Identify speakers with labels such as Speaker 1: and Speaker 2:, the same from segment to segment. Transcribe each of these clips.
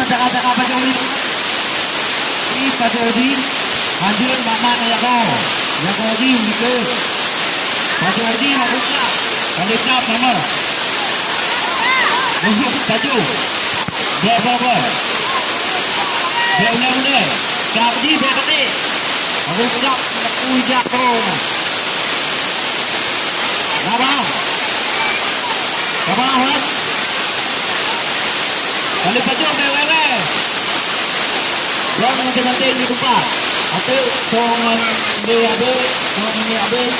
Speaker 1: cakap Pak Jody. Ini Pak Jody. Hadir Mama Ayako. Yang lagi gitu. Pak Jody nak buka. Balik cap nama. Musuh baju. Dia apa? Dia udah. Cap di berarti. Aku cap ujak kau. Abang. Abang awak. Balik baju wewe. Yang nanti di tempat. Aku songan dia habis, songan ini habis.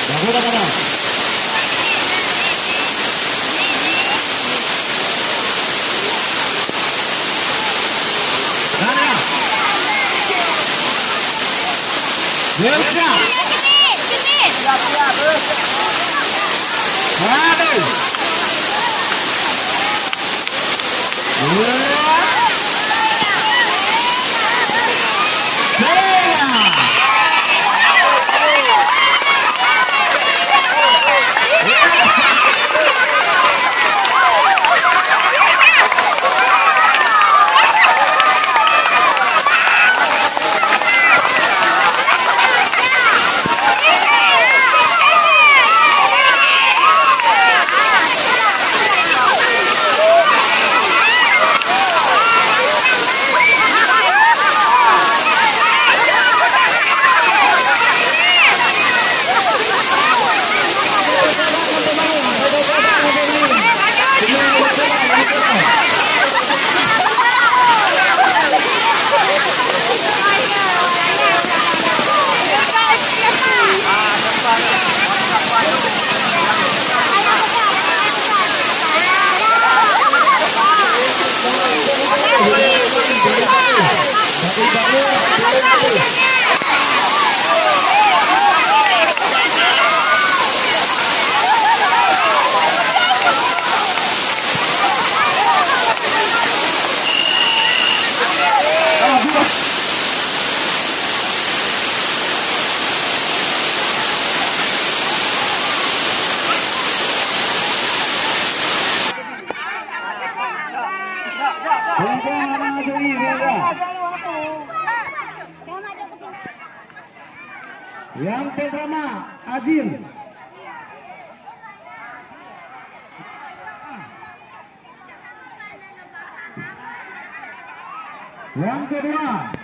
Speaker 1: Dah sudah kena. Mana? Belsa. Aduh. Yang pertama Ajil. Yang kedua